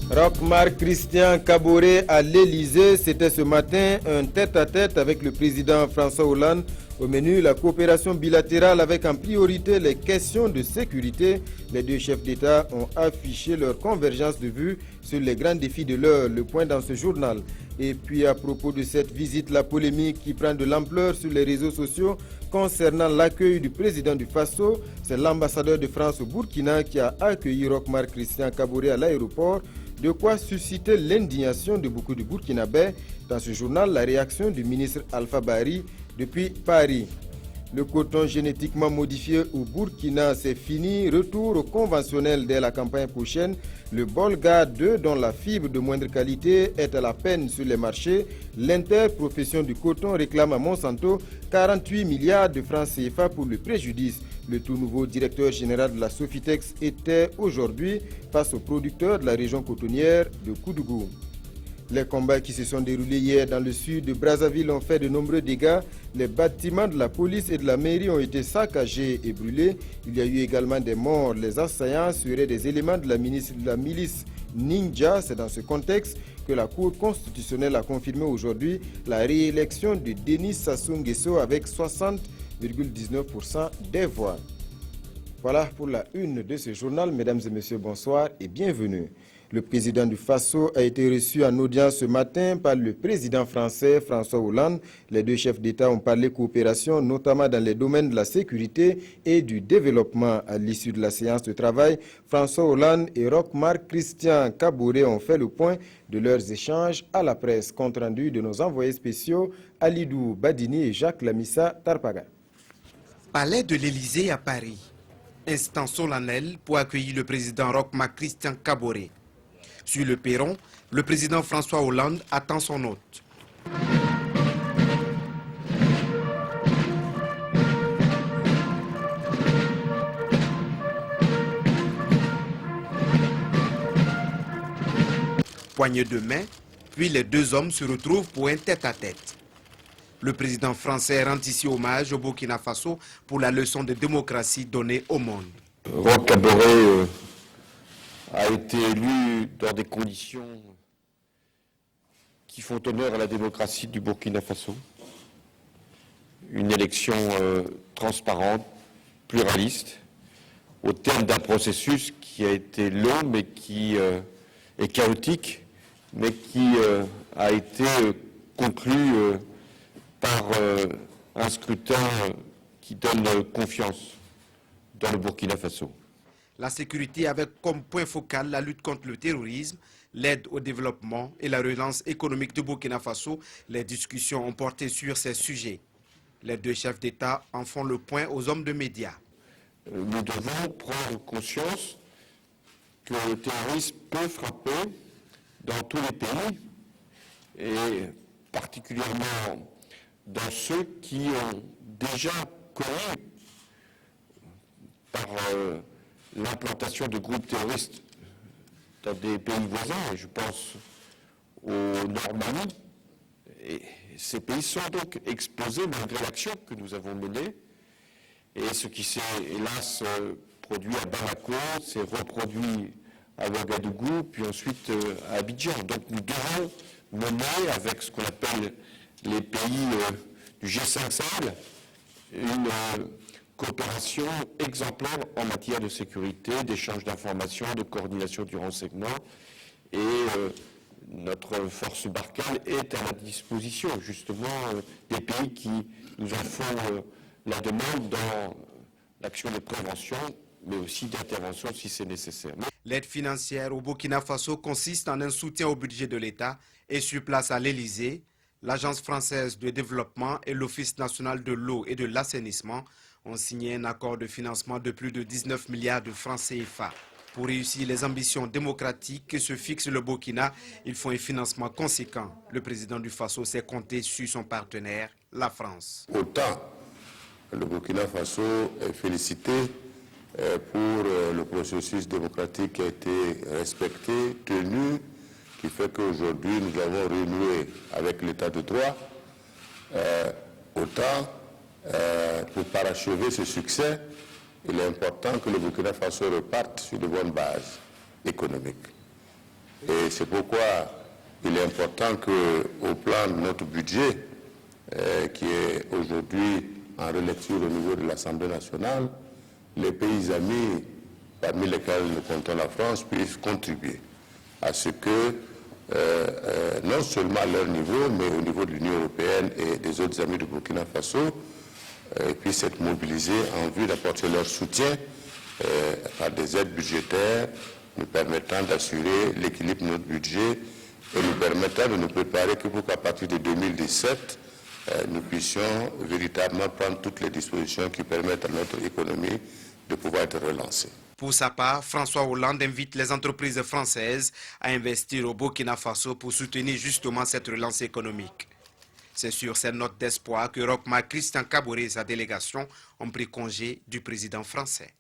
Roch-Marc Christian Kaboré à l'Elysée, c'était ce matin un tête-à-tête avec le président François Hollande. Au menu, la coopération bilatérale avec en priorité les questions de sécurité. Les deux chefs d'État ont affiché leur convergence de vues sur les grands défis de l'heure. Le point dans ce journal. Et puis à propos de cette visite, la polémique qui prend de l'ampleur sur les réseaux sociaux concernant l'accueil du président du Faso. C'est l'ambassadeur de France au Burkina qui a accueilli Roch-Marc Christian Kaboré à l'aéroport. De quoi susciter l'indignation de beaucoup de Burkinabés. Dans ce journal, la réaction du ministre Alpha Bari depuis Paris. Le coton génétiquement modifié au Burkina, c'est fini. Retour au conventionnel dès la campagne prochaine. Le Bolga 2, dont la fibre de moindre qualité est à la peine sur les marchés. L'interprofession du coton réclame à Monsanto 48 milliards de francs CFA pour le préjudice. Le tout nouveau directeur général de la Sofitex était aujourd'hui face aux producteurs de la région cotonnière de Koudougou. Les combats qui se sont déroulés hier dans le sud de Brazzaville ont fait de nombreux dégâts. Les bâtiments de la police et de la mairie ont été saccagés et brûlés. Il y a eu également des morts. Les assaillants seraient des éléments de la milice Ninja. C'est dans ce contexte que la Cour constitutionnelle a confirmé aujourd'hui la réélection de Denis Sassou Nguesso avec 60,19% des voix. Voilà pour la une de ce journal. Mesdames et messieurs, bonsoir et bienvenue. Le président du Faso a été reçu en audience ce matin par le président français François Hollande. Les deux chefs d'État ont parlé coopération, notamment dans les domaines de la sécurité et du développement. À l'issue de la séance de travail, François Hollande et Roch-Marc Christian Kaboré ont fait le point de leurs échanges à la presse. Compte rendu de nos envoyés spéciaux Alidou Badini et Jacques Lamissa Tarpaga. Palais de l'Élysée à Paris. Instant solennel pour accueillir le président Roch-Marc Christian Kaboré. Sur le perron, le président François Hollande attend son hôte. Poignée de main, puis les deux hommes se retrouvent pour un tête-à-tête. Le président français rend ici hommage au Burkina Faso pour la leçon de démocratie donnée au monde. Roch Kaboré a été élu dans des conditions qui font honneur à la démocratie du Burkina Faso. Une élection transparente, pluraliste, au terme d'un processus qui a été long, mais qui est chaotique, mais qui a été conclu par un scrutin qui donne confiance dans le Burkina Faso. La sécurité avec comme point focal la lutte contre le terrorisme, l'aide au développement et la relance économique du Burkina Faso. Les discussions ont porté sur ces sujets. Les deux chefs d'État en font le point aux hommes de médias. Nous devons prendre conscience que le terrorisme peut frapper dans tous les pays et particulièrement dans ceux qui ont déjà connu par l'implantation de groupes terroristes dans des pays voisins, je pense au Normandie. Et ces pays sont donc exposés malgré l'action que nous avons menée. Et ce qui s'est hélas produit à Bamako s'est reproduit à Ouagadougou, puis ensuite à Abidjan. Donc nous devons mener avec ce qu'on appelle les pays du G5 Sahel une coopération exemplaire en matière de sécurité, d'échange d'informations, de coordination du renseignement. Et notre force Barkhane est à la disposition justement des pays qui nous en font la demande dans l'action de prévention, mais aussi d'intervention si c'est nécessaire. L'aide financière au Burkina Faso consiste en un soutien au budget de l'État et sur place à l'Élysée, l'Agence française de développement et l'Office national de l'eau et de l'assainissement ont signé un accord de financement de plus de 19 milliards de francs CFA. Pour réussir les ambitions démocratiques que se fixe le Burkina, il faut un financement conséquent. Le président du Faso s'est compté sur son partenaire, la France. Autant le Burkina Faso est félicité pour le processus démocratique qui a été respecté, tenu, qui fait qu'aujourd'hui nous avons renoué avec l'état de droit, autant pour parachever ce succès, il est important que le Burkina Faso reparte sur de bonnes bases économiques. Et c'est pourquoi il est important qu'au plan de notre budget, qui est aujourd'hui en relecture au niveau de l'Assemblée nationale, les pays amis, parmi lesquels nous comptons la France, puissent contribuer à ce que, non seulement à leur niveau, mais au niveau de l'Union européenne et des autres amis du Burkina Faso, puissent être mobilisés en vue d'apporter leur soutien par des aides budgétaires nous permettant d'assurer l'équilibre de notre budget et nous permettant de nous préparer pour qu'à partir de 2017, nous puissions véritablement prendre toutes les dispositions qui permettent à notre économie de pouvoir être relancée. Pour sa part, François Hollande invite les entreprises françaises à investir au Burkina Faso pour soutenir justement cette relance économique. C'est sur cette note d'espoir que Roch-Marc Christian Kaboré et sa délégation ont pris congé du président français.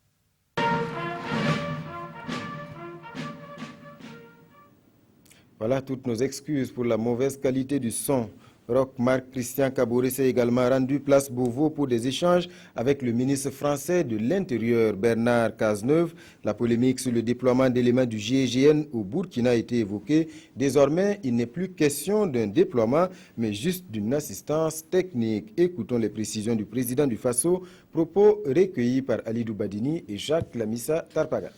Voilà toutes nos excuses pour la mauvaise qualité du son. Roch-Marc Christian Kaboré s'est également rendu place Beauvau pour des échanges avec le ministre français de l'Intérieur, Bernard Cazeneuve. La polémique sur le déploiement d'éléments du GIGN au Burkina a été évoquée. Désormais, il n'est plus question d'un déploiement, mais juste d'une assistance technique. Écoutons les précisions du président du Faso, propos recueillis par Alidou Badini et Jacques Lamissa Tarpaga.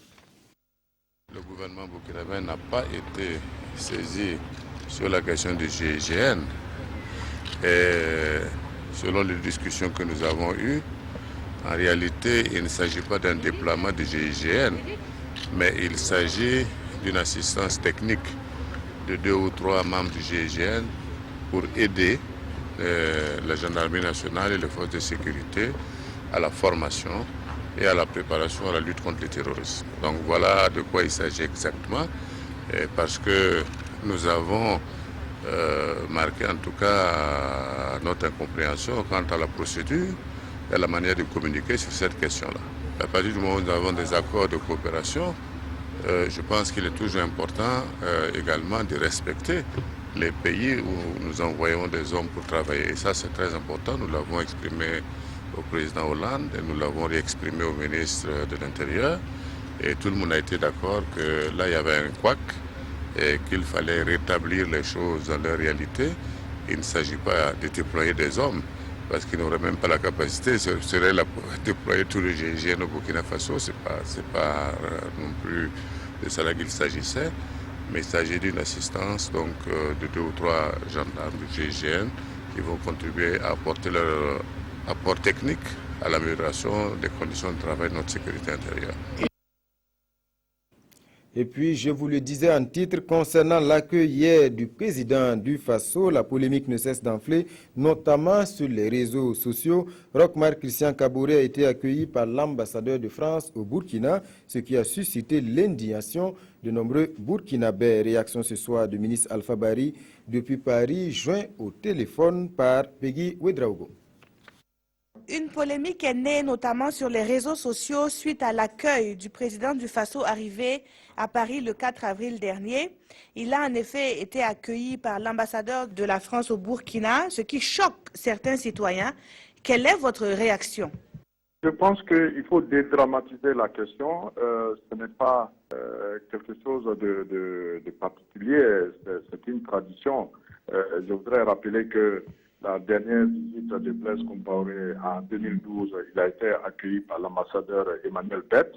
Le gouvernement burkinabé n'a pas été saisi sur la question du GIGN. Et selon les discussions que nous avons eues, en réalité, il ne s'agit pas d'un déploiement du GIGN, mais il s'agit d'une assistance technique de 2 ou 3 membres du GIGN pour aider la gendarmerie nationale et les forces de sécurité à la formation et à la préparation à la lutte contre le terrorisme. Donc voilà de quoi il s'agit exactement, parce que nous avons marqué en tout cas notre incompréhension quant à la procédure et à la manière de communiquer sur cette question-là. À partir du moment où nous avons des accords de coopération, je pense qu'il est toujours important également de respecter les pays où nous envoyons des hommes pour travailler. Et ça, c'est très important. Nous l'avons exprimé au président Hollande et nous l'avons réexprimé au ministre de l'Intérieur. Et tout le monde a été d'accord que là, il y avait un couac et qu'il fallait rétablir les choses dans leur réalité. Il ne s'agit pas de déployer des hommes parce qu'ils n'auraient même pas la capacité, ce serait de déployer tout le GIGN au Burkina Faso. C'est pas non plus de cela qu'il s'agissait, mais il s'agit d'une assistance donc, de 2 ou 3 gendarmes du GIGN qui vont contribuer à apporter leur apport technique à l'amélioration des conditions de travail de notre sécurité intérieure. Et puis, je vous le disais en titre, concernant l'accueil hier du président du Faso, la polémique ne cesse d'enfler, notamment sur les réseaux sociaux. Roch-Marc Christian Kaboré a été accueilli par l'ambassadeur de France au Burkina, ce qui a suscité l'indignation de nombreux Burkinabés. Réaction ce soir du ministre Alpha Bari depuis Paris, joint au téléphone par Peggy Ouedraogo. Une polémique est née notamment sur les réseaux sociaux suite à l'accueil du président du Faso arrivé à Paris le 4 avril dernier. Il a en effet été accueilli par l'ambassadeur de la France au Burkina, ce qui choque certains citoyens. Quelle est votre réaction? Je pense qu'il faut dédramatiser la question. Ce n'est pas quelque chose de particulier, c'est une tradition. Je voudrais rappeler que la dernière visite de Blaise Compaoré en 2012, il a été accueilli par l'ambassadeur Emmanuel Bett,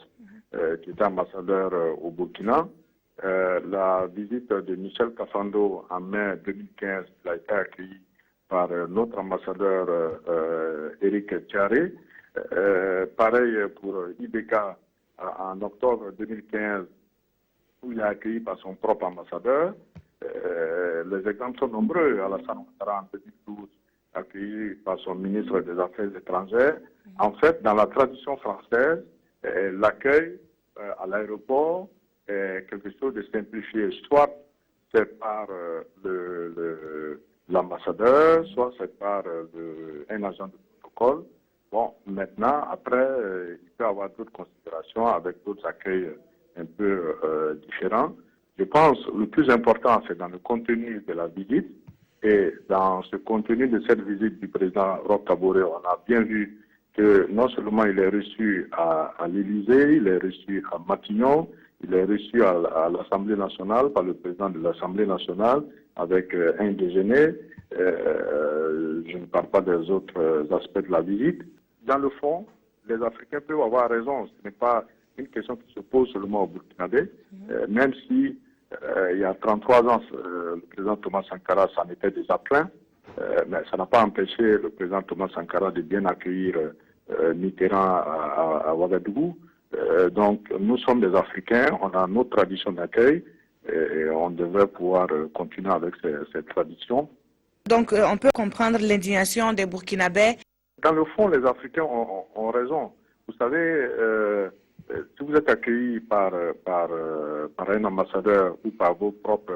qui était ambassadeur au Burkina. La visite de Michel Kafando en mai 2015, il a été accueilli par notre ambassadeur Éric Thiaré. Pareil pour Ibeka en octobre 2015, où il est accueilli par son propre ambassadeur. Les exemples sont nombreux. Alassane Ouattara en 2012, accueilli par son ministre des Affaires étrangères. En fait, dans la tradition française, l'accueil à l'aéroport est quelque chose de simplifié. Soit c'est par l'ambassadeur, soit c'est par un agent de protocole. Bon, maintenant, après, il peut y avoir d'autres considérations avec d'autres accueils un peu différents. Je pense que le plus important, c'est dans le contenu de la visite. Et dans ce contenu de cette visite du président Roch Kaboré, on a bien vu que non seulement il est reçu à l'Élysée, il est reçu à Matignon, Il est reçu à l'Assemblée nationale par le président de l'Assemblée nationale avec un déjeuner. Je ne parle pas des autres aspects de la visite. Dans le fond, les Africains peuvent avoir raison. Ce n'est pas une question qui se pose seulement au Burkinabé, même si il y a 33 ans, le président Thomas Sankara s'en était déjà plaint, mais ça n'a pas empêché le président Thomas Sankara de bien accueillir Mitterrand à Ouagadougou. Donc nous sommes des Africains, on a notre tradition d'accueil et on devrait pouvoir continuer avec cette tradition. Donc on peut comprendre l'indignation des Burkinabés. Dans le fond, les Africains ont raison. Vous savez, si vous êtes accueilli par un ambassadeur ou par vos propres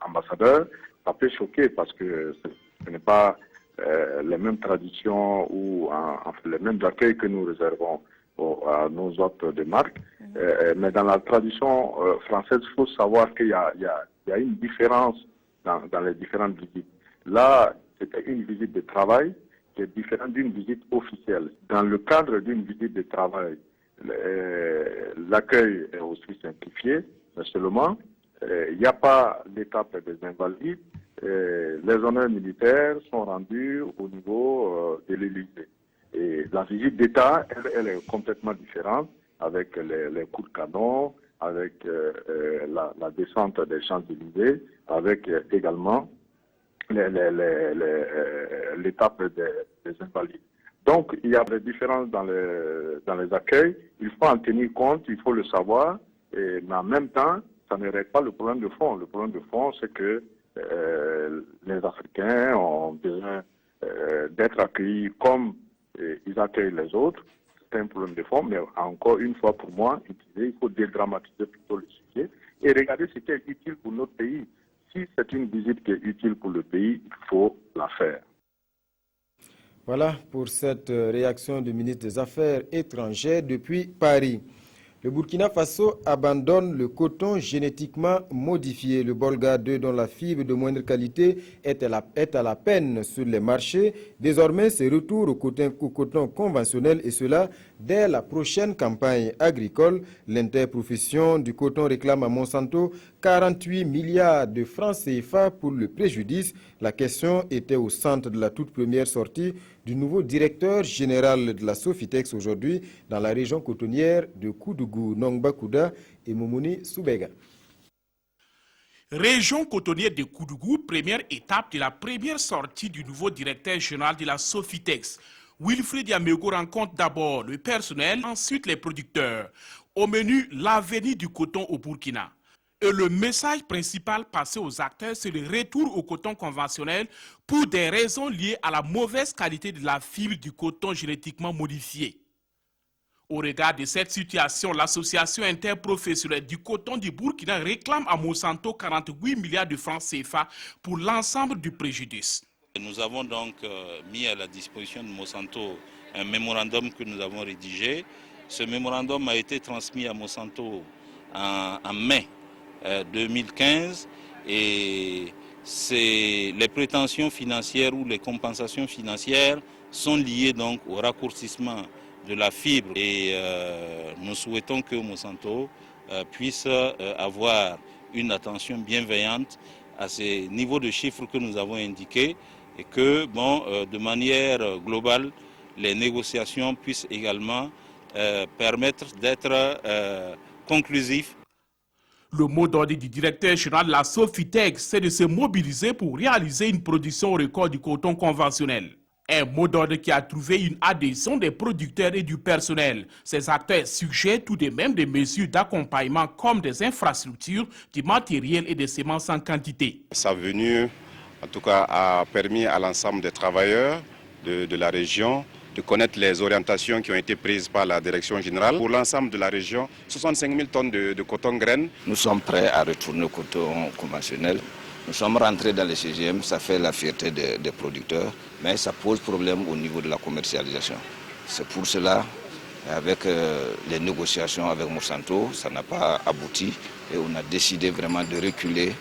ambassadeurs, ça peut choquer parce que ce n'est pas les mêmes traditions ou les mêmes accueils que nous réservons à nos hôtes de marque. Mais dans la tradition française, il faut savoir qu'il y a une différence dans les différentes visites. Là, c'était une visite de travail qui est différente d'une visite officielle. Dans le cadre d'une visite de travail, l'accueil est aussi simplifié, mais seulement il n'y a pas l'étape des invalides. Les honneurs militaires sont rendus au niveau de l'Élysée. Et la visite d'État, elle est complètement différente, avec les coups de canon, avec la descente des Champs-Élysées, avec également l'étape des invalides. Donc, il y a des différences dans les accueils. Il faut en tenir compte, il faut le savoir, mais en même temps, ça ne règle pas le problème de fond. Le problème de fond, c'est que les Africains ont besoin d'être accueillis comme ils accueillent les autres. C'est un problème de fond, mais encore une fois, pour moi, il faut dédramatiser plutôt le sujet et regarder ce qui est utile pour notre pays. Si c'est une visite qui est utile pour le pays, il faut la faire. Voilà pour cette réaction du ministre des Affaires étrangères depuis Paris. Le Burkina Faso abandonne le coton génétiquement modifié. Le Bolga 2, dont la fibre de moindre qualité est à la peine sur les marchés, désormais c'est retour au coton conventionnel, et cela dès la prochaine campagne agricole. L'interprofession du coton réclame à Monsanto 48 milliards de francs CFA pour le préjudice. La question était au centre de la toute première sortie du nouveau directeur général de la Sofitex aujourd'hui dans la région cotonnière de Koudougou, Nongba Kouda et Momoni Soubega. Région cotonnière de Koudougou, première étape de la première sortie du nouveau directeur général de la Sofitex. Wilfried Yamego rencontre d'abord le personnel, ensuite les producteurs. Au menu, l'avenir du coton au Burkina. Et le message principal passé aux acteurs, c'est le retour au coton conventionnel pour des raisons liées à la mauvaise qualité de la fibre du coton génétiquement modifié. Au regard de cette situation, l'association interprofessionnelle du coton du Burkina réclame à Monsanto 48 milliards de francs CFA pour l'ensemble du préjudice. Nous avons donc mis à la disposition de Monsanto un mémorandum que nous avons rédigé. Ce mémorandum a été transmis à Monsanto en mai 2015 et les prétentions financières ou les compensations financières sont liées donc au raccourcissement de la fibre et nous souhaitons que Monsanto puisse avoir une attention bienveillante à ces niveaux de chiffres que nous avons indiqués et que de manière globale les négociations puissent également permettre d'être conclusifs. Le mot d'ordre du directeur général de la Sofitex, c'est de se mobiliser pour réaliser une production au record du coton conventionnel. Un mot d'ordre qui a trouvé une adhésion des producteurs et du personnel. Ces acteurs suggèrent tout de même des mesures d'accompagnement comme des infrastructures, du matériel et des semences en quantité. Sa venue, en tout cas, a permis à l'ensemble des travailleurs de la région de connaître les orientations qui ont été prises par la direction générale. Pour l'ensemble de la région, 65 000 tonnes de coton graine. Nous sommes prêts à retourner au coton conventionnel. Nous sommes rentrés dans les CGM, ça fait la fierté des producteurs, mais ça pose problème au niveau de la commercialisation. C'est pour cela, avec les négociations avec Monsanto, ça n'a pas abouti et on a décidé vraiment de reculer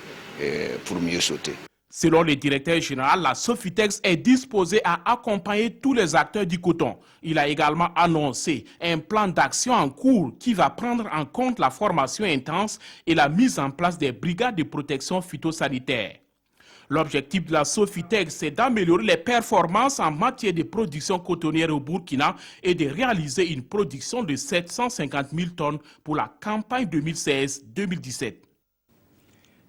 pour mieux sauter. Selon le directeur général, la Sofitex est disposée à accompagner tous les acteurs du coton. Il a également annoncé un plan d'action en cours qui va prendre en compte la formation intense et la mise en place des brigades de protection phytosanitaire. L'objectif de la Sofitex, c'est d'améliorer les performances en matière de production cotonnière au Burkina et de réaliser une production de 750 000 tonnes pour la campagne 2016-2017.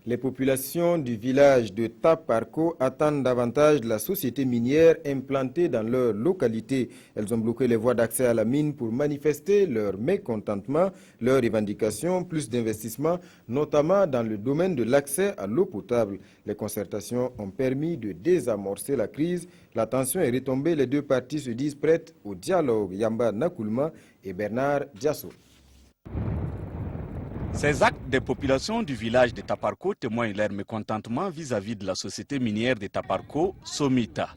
Les populations du village de Taparko attendent davantage de la société minière implantée dans leur localité. Elles ont bloqué les voies d'accès à la mine pour manifester leur mécontentement, leurs revendications, plus d'investissement, notamment dans le domaine de l'accès à l'eau potable. Les concertations ont permis de désamorcer la crise. La tension est retombée, les deux parties se disent prêtes au dialogue. Yamba Nakulma et Bernard Diasso. Ces actes des populations du village de Taparko témoignent leur mécontentement vis-à-vis de la société minière de Taparko, Somita.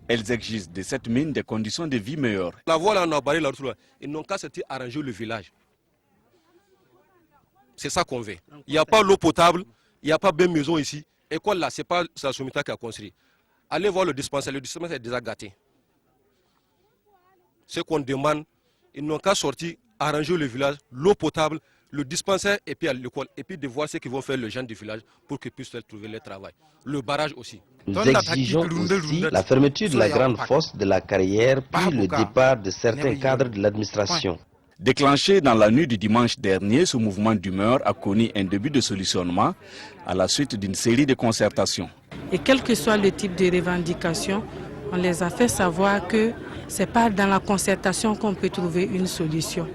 Elles exigent de cette mine des conditions de vie meilleures. La voie là, on a barré là, ils n'ont qu'à arranger le village. C'est ça qu'on veut. Il n'y a pas l'eau potable, il n'y a pas bien maison ici. École là, ce n'est pas la Somita qui a construit. Allez voir le dispensaire est déjà gâté. Ce qu'on demande, ils n'ont qu'à sortir, arranger le village, l'eau potable, le dispensaire et puis à l'école, et puis de voir ce qu'ils vont faire les gens du village pour qu'ils puissent trouver leur travail. Le barrage aussi. Nous exigeons aussi la fermeture de la grande fosse de la carrière, puis le départ de certains cadres de l'administration. Déclenché dans la nuit du dimanche dernier, ce mouvement d'humeur a connu un début de solutionnement à la suite d'une série de concertations. Et quel que soit le type de revendication, on les a fait savoir que ce n'est pas dans la concertation qu'on peut trouver une solution.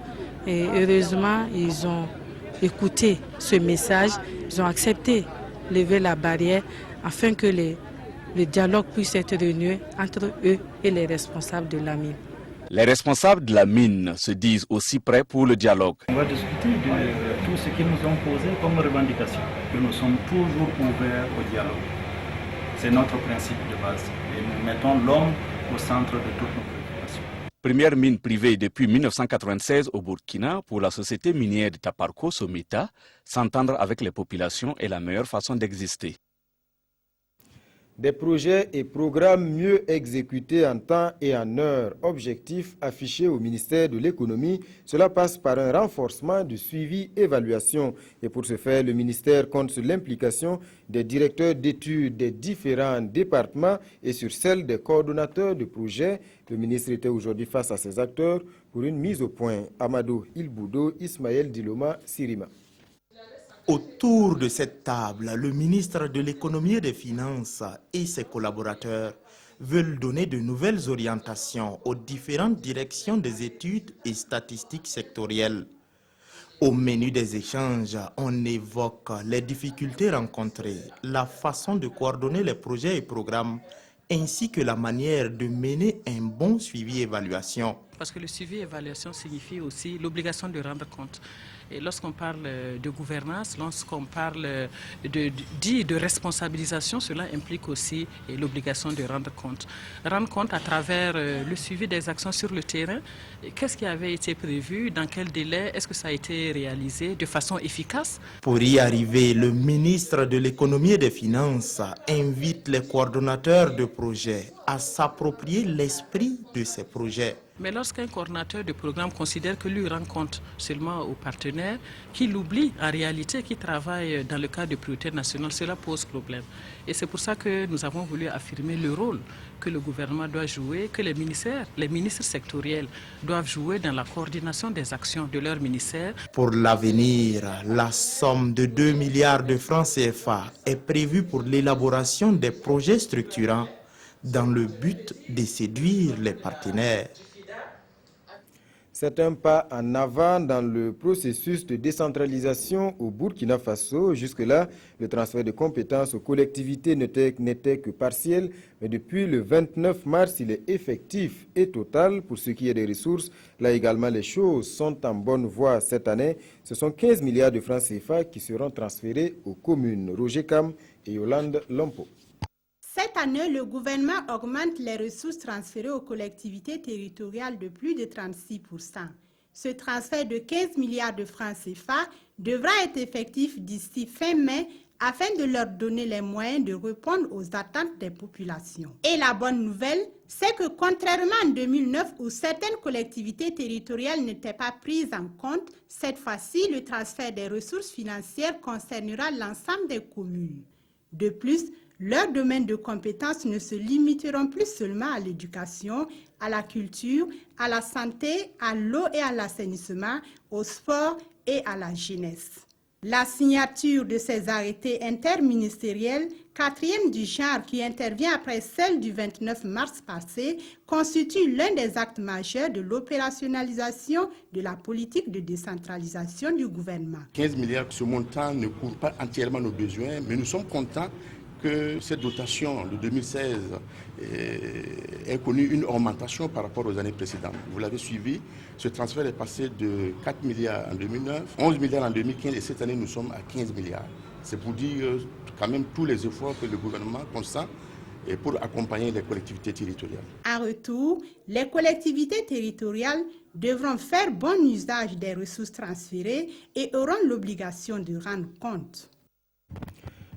Et heureusement, ils ont écouté ce message, ils ont accepté de lever la barrière afin que le dialogue puisse être renoué entre eux et les responsables de la mine. Les responsables de la mine se disent aussi prêts pour le dialogue. On va discuter de tout ce qu'ils nous ont posé comme revendication. Que nous sommes toujours ouverts au dialogue. C'est notre principe de base. Et nous mettons l'homme au centre de toutes nos préoccupations. Première mine privée depuis 1996 au Burkina, pour la société minière de Taparko, Somita, s'entendre avec les populations est la meilleure façon d'exister. Des projets et programmes mieux exécutés en temps et en heure. Objectif affiché au ministère de l'économie, cela passe par un renforcement du suivi-évaluation. Et pour ce faire, le ministère compte sur l'implication des directeurs d'études des différents départements et sur celle des coordonnateurs de projets. Le ministre était aujourd'hui face à ces acteurs pour une mise au point. Amadou Ilboudo, Ismaël Diloma, Sirima. Autour de cette table, le ministre de l'économie et des finances et ses collaborateurs veulent donner de nouvelles orientations aux différentes directions des études et statistiques sectorielles. Au menu des échanges, on évoque les difficultés rencontrées, la façon de coordonner les projets et programmes, ainsi que la manière de mener un bon suivi-évaluation. Parce que le suivi-évaluation signifie aussi l'obligation de rendre compte. Et lorsqu'on parle de gouvernance, lorsqu'on parle de responsabilisation, cela implique aussi l'obligation de rendre compte. Rendre compte à travers le suivi des actions sur le terrain. Qu'est-ce qui avait été prévu, dans quel délai, est-ce que ça a été réalisé de façon efficace? Pour y arriver, le ministre de l'économie et des finances invite les coordonnateurs de projets à s'approprier l'esprit de ces projets. Mais lorsqu'un coordinateur de programme considère que lui rend compte seulement aux partenaires, qu'il oublie en réalité qu'il travaille dans le cadre de priorité nationale, cela pose problème. Et c'est pour ça que nous avons voulu affirmer le rôle que le gouvernement doit jouer, que les ministres sectoriels doivent jouer dans la coordination des actions de leur ministère. Pour l'avenir, la somme de 2 milliards de francs CFA est prévue pour l'élaboration des projets structurants dans le but de séduire les partenaires. C'est un pas en avant dans le processus de décentralisation au Burkina Faso. Jusque-là, le transfert de compétences aux collectivités n'était que partiel, mais depuis le 29 mars, il est effectif et total. Pour ce qui est des ressources, là également, les choses sont en bonne voie cette année. Ce sont 15 milliards de francs CFA qui seront transférés aux communes. Roger Kam et Yolande Lompo. Cette année, le gouvernement augmente les ressources transférées aux collectivités territoriales de plus de 36%. Ce transfert de 15 milliards de francs CFA devra être effectif d'ici fin mai afin de leur donner les moyens de répondre aux attentes des populations. Et la bonne nouvelle, c'est que contrairement en 2009 où certaines collectivités territoriales n'étaient pas prises en compte, cette fois-ci, le transfert des ressources financières concernera l'ensemble des communes. De plus, leurs domaines de compétences ne se limiteront plus seulement à l'éducation, à la culture, à la santé, à l'eau et à l'assainissement, au sport et à la jeunesse. La signature de ces arrêtés interministériels, quatrième du genre qui intervient après celle du 29 mars passé, constitue l'un des actes majeurs de l'opérationnalisation de la politique de décentralisation du gouvernement. 15 milliards, ce montant ne couvre pas entièrement nos besoins, mais nous sommes contents que cette dotation de 2016 ait connu une augmentation par rapport aux années précédentes. Vous l'avez suivi, ce transfert est passé de 4 milliards en 2009, 11 milliards en 2015 et cette année nous sommes à 15 milliards. C'est pour dire quand même tous les efforts que le gouvernement consent pour accompagner les collectivités territoriales. En retour, les collectivités territoriales devront faire bon usage des ressources transférées et auront l'obligation de rendre compte.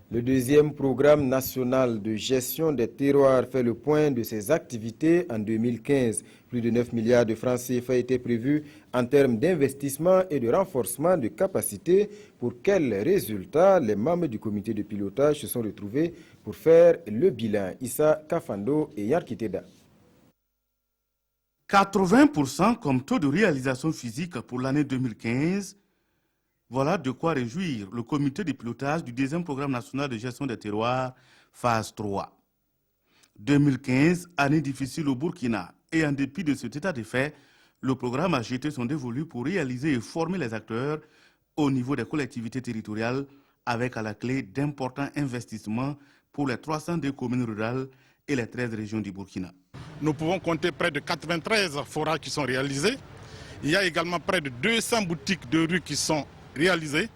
Le deuxième programme national de gestion des terroirs fait le point de ses activités en 2015. Plus de 9 milliards de francs CFA étaient prévus en termes d'investissement et de renforcement de capacités. Pour quels résultats les membres du comité de pilotage se sont retrouvés pour faire le bilan? Issa Kafando et Yarkiteda. 80% comme taux de réalisation physique pour l'année 2015. Voilà de quoi réjouir le comité de pilotage du deuxième programme national de gestion des terroirs, phase 3. 2015, année difficile au Burkina, et en dépit de cet état de fait, le programme a jeté son dévolu pour réaliser et former les acteurs au niveau des collectivités territoriales, avec à la clé d'importants investissements pour les 302 communes rurales et les 13 régions du Burkina. Nous pouvons compter près de 93 forages qui sont réalisés. Il y a également près de 200 boutiques de rue qui sont réalisées.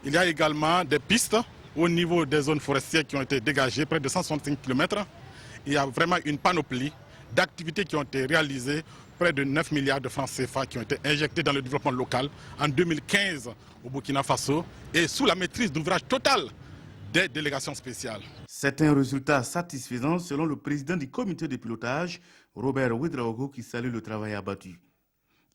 Il y a également des pistes au niveau des zones forestières qui ont été dégagées, près de 165 km. Il y a vraiment une panoplie d'activités qui ont été réalisées, près de 9 milliards de francs CFA qui ont été injectés dans le développement local en 2015 au Burkina Faso et sous la maîtrise d'ouvrage totale des délégations spéciales. C'est un résultat satisfaisant selon le président du comité de pilotage, Robert Ouedraogo, qui salue le travail abattu.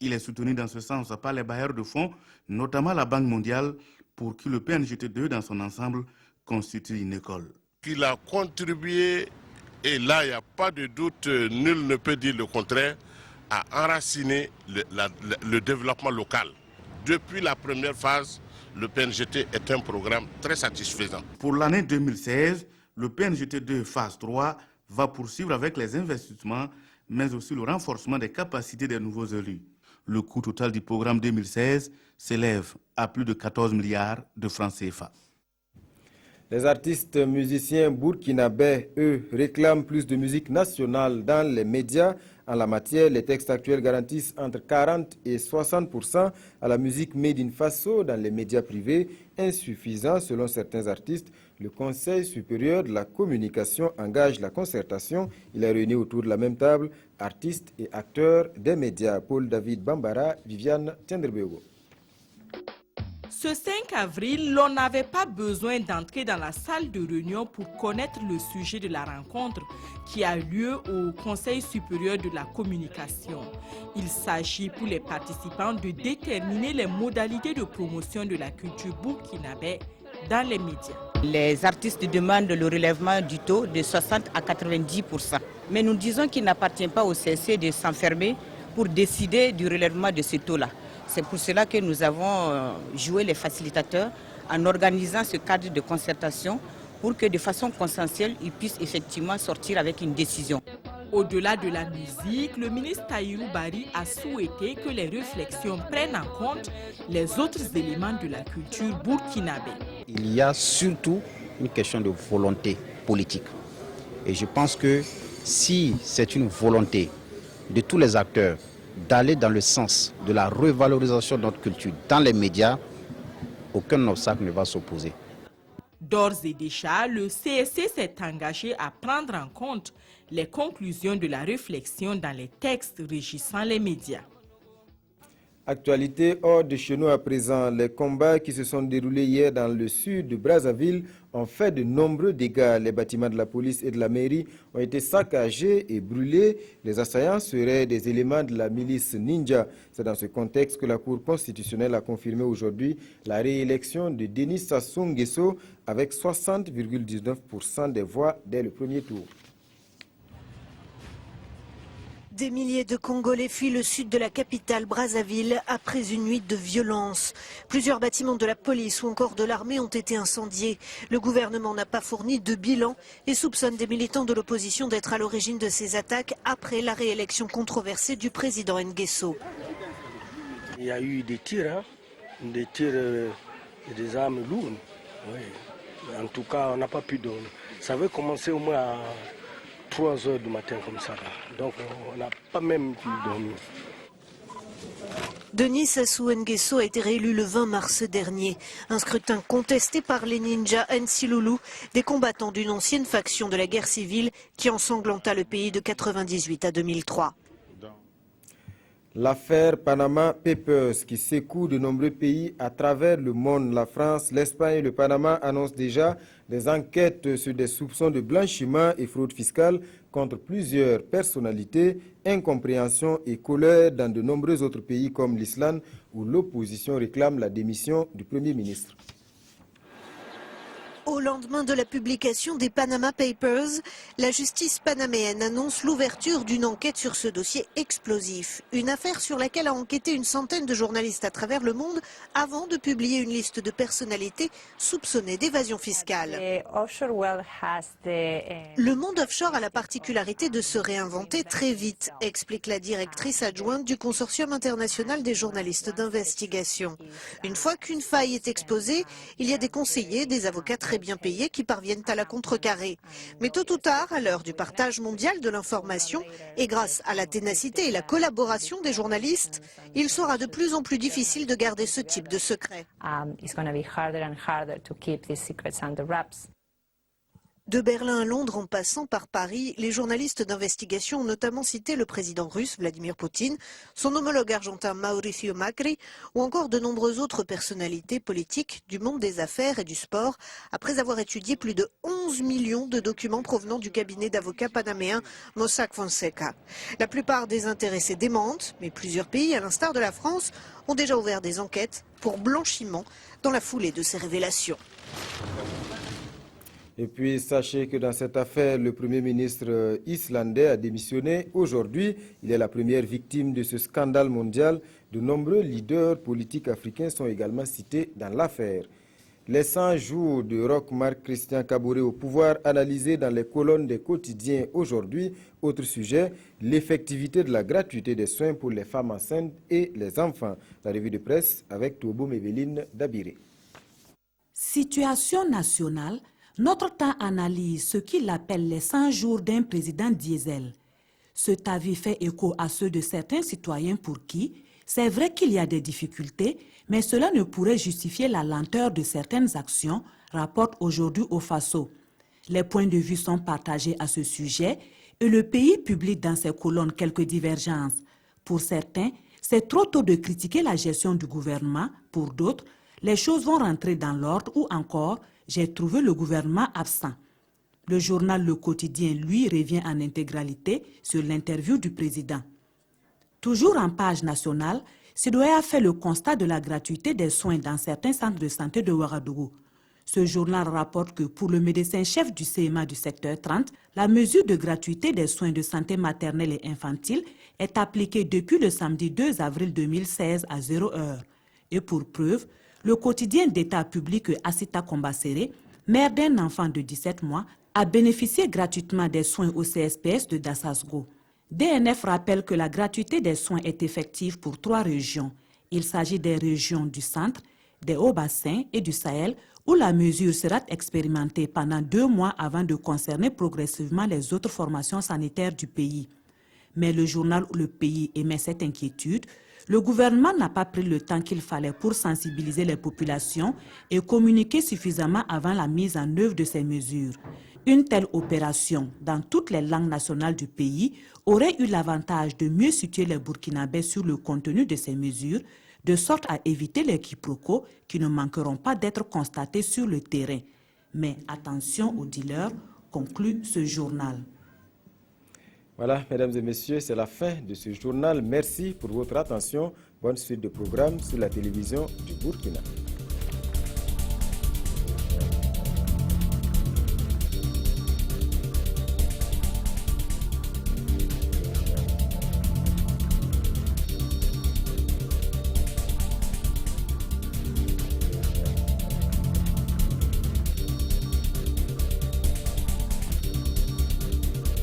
Il est soutenu dans ce sens par les bailleurs de fonds, notamment la Banque mondiale, pour qui le PNGT2 dans son ensemble constitue une école. Il a contribué, et là il n'y a pas de doute, nul ne peut dire le contraire, à enraciner le développement local. Depuis la première phase, le PNGT est un programme très satisfaisant. Pour l'année 2016, le PNGT2 phase 3 va poursuivre avec les investissements, mais aussi le renforcement des capacités des nouveaux élus. Le coût total du programme 2016 s'élève à plus de 14 milliards de francs CFA. Les artistes musiciens burkinabés, eux, réclament plus de musique nationale dans les médias. En la matière, les textes actuels garantissent entre 40 et 60% à la musique made in Faso dans les médias privés, insuffisant selon certains artistes. Le Conseil supérieur de la communication engage la concertation. Il a réuni autour de la même table artistes et acteurs des médias. Paul David Bambara, Viviane Tiendrebeogo. Ce 5 avril, l'on n'avait pas besoin d'entrer dans la salle de réunion pour connaître le sujet de la rencontre qui a lieu au Conseil supérieur de la communication. Il s'agit pour les participants de déterminer les modalités de promotion de la culture burkinabé dans les médias. Les artistes demandent le relèvement du taux de 60 à 90%. Mais nous disons qu'il n'appartient pas au CNC de s'enfermer pour décider du relèvement de ce taux-là. C'est pour cela que nous avons joué les facilitateurs en organisant ce cadre de concertation pour que de façon consensuelle, ils puissent effectivement sortir avec une décision. Au-delà de la musique, le ministre Tahirou Bari a souhaité que les réflexions prennent en compte les autres éléments de la culture burkinabé. Il y a surtout une question de volonté politique. Et je pense que si c'est une volonté de tous les acteurs d'aller dans le sens de la revalorisation de notre culture dans les médias, aucun obstacle ne va s'opposer. D'ores et déjà, le CSC s'est engagé à prendre en compte les conclusions de la réflexion dans les textes régissant les médias. Actualité hors de chez nous à présent. Les combats qui se sont déroulés hier dans le sud de Brazzaville ont fait de nombreux dégâts. Les bâtiments de la police et de la mairie ont été saccagés et brûlés. Les assaillants seraient des éléments de la milice Ninja. C'est dans ce contexte que la Cour constitutionnelle a confirmé aujourd'hui la réélection de Denis Sassou Nguesso avec 60,19% des voix dès le premier tour. Des milliers de Congolais fuient le sud de la capitale, Brazzaville, après une nuit de violence. Plusieurs bâtiments de la police ou encore de l'armée ont été incendiés. Le gouvernement n'a pas fourni de bilan et soupçonne des militants de l'opposition d'être à l'origine de ces attaques après la réélection controversée du président Nguesso. Il y a eu des tirs et des armes lourdes. Oui. En tout cas, on n'a pas pu dormir. Ça avait commencé au moins à 3 heures du matin comme ça. Donc on n'a pas même pu dormir. Denis Sassou Nguesso a été réélu le 20 mars dernier. Un scrutin contesté par les ninjas Nsilulu, des combattants d'une ancienne faction de la guerre civile qui ensanglanta le pays de 1998 à 2003. L'affaire Panama Papers qui secoue de nombreux pays à travers le monde. La France, l'Espagne et le Panama annoncent déjà des enquêtes sur des soupçons de blanchiment et fraude fiscale contre plusieurs personnalités, incompréhension et colère dans de nombreux autres pays comme l'Islande où l'opposition réclame la démission du Premier ministre. Au lendemain de la publication des Panama Papers, la justice panaméenne annonce l'ouverture d'une enquête sur ce dossier explosif. Une affaire sur laquelle a enquêté une centaine de journalistes à travers le monde avant de publier une liste de personnalités soupçonnées d'évasion fiscale. Le monde offshore a la particularité de se réinventer très vite, explique la directrice adjointe du Consortium international des journalistes d'investigation. Une fois qu'une faille est exposée, il y a des conseillers, des avocats très bien payés qui parviennent à la contrecarrer. Mais tôt ou tard, à l'heure du partage mondial de l'information et grâce à la ténacité et la collaboration des journalistes, il sera de plus en plus difficile de garder ce type de secret. De Berlin à Londres en passant par Paris, les journalistes d'investigation ont notamment cité le président russe Vladimir Poutine, son homologue argentin Mauricio Macri ou encore de nombreuses autres personnalités politiques du monde des affaires et du sport après avoir étudié plus de 11 millions de documents provenant du cabinet d'avocats panaméen Mossack Fonseca. La plupart des intéressés démentent, mais plusieurs pays, à l'instar de la France, ont déjà ouvert des enquêtes pour blanchiment dans la foulée de ces révélations. Et puis, sachez que dans cette affaire, le Premier ministre islandais a démissionné aujourd'hui. Il est la première victime de ce scandale mondial. De nombreux leaders politiques africains sont également cités dans l'affaire. Les 100 jours de Roch-Marc Christian Kaboré au pouvoir analysés dans les colonnes des quotidiens aujourd'hui. Autre sujet, l'effectivité de la gratuité des soins pour les femmes enceintes et les enfants. La revue de presse avec Tobo Méveline Dabiré. Situation nationale. Notre temps analyse ce qu'il appelle les 100 jours d'un président diesel. Cet avis fait écho à ceux de certains citoyens pour qui c'est vrai qu'il y a des difficultés, mais cela ne pourrait justifier la lenteur de certaines actions, rapporte aujourd'hui au Faso. Les points de vue sont partagés à ce sujet et le pays publie dans ses colonnes quelques divergences. Pour certains, c'est trop tôt de critiquer la gestion du gouvernement. Pour d'autres, les choses vont rentrer dans l'ordre ou encore j'ai trouvé le gouvernement absent. Le journal Le Quotidien, lui, revient en intégralité sur l'interview du président. Toujours en page nationale, Sidoya a fait le constat de la gratuité des soins dans certains centres de santé de Ouagadougou. Ce journal rapporte que pour le médecin-chef du CMA du secteur 30, la mesure de gratuité des soins de santé maternelle et infantile est appliquée depuis le samedi 2 avril 2016 à 0 heure. Et pour preuve, le quotidien d'État publie que Assita Kombasséré, mère d'un enfant de 17 mois, a bénéficié gratuitement des soins au CSPS de Dassasgo. DNF rappelle que la gratuité des soins est effective pour 3 régions. Il s'agit des régions du centre, des Hauts-Bassins et du Sahel, où la mesure sera expérimentée pendant 2 mois avant de concerner progressivement les autres formations sanitaires du pays. Mais le journal Le Pays émet cette inquiétude. Le gouvernement n'a pas pris le temps qu'il fallait pour sensibiliser les populations et communiquer suffisamment avant la mise en œuvre de ces mesures. Une telle opération, dans toutes les langues nationales du pays, aurait eu l'avantage de mieux situer les Burkinabés sur le contenu de ces mesures, de sorte à éviter les quiproquos qui ne manqueront pas d'être constatés sur le terrain. Mais attention aux dealers, conclut ce journal. Voilà, mesdames et messieurs, c'est la fin de ce journal. Merci pour votre attention. Bonne suite de programmes sur la télévision du Burkina.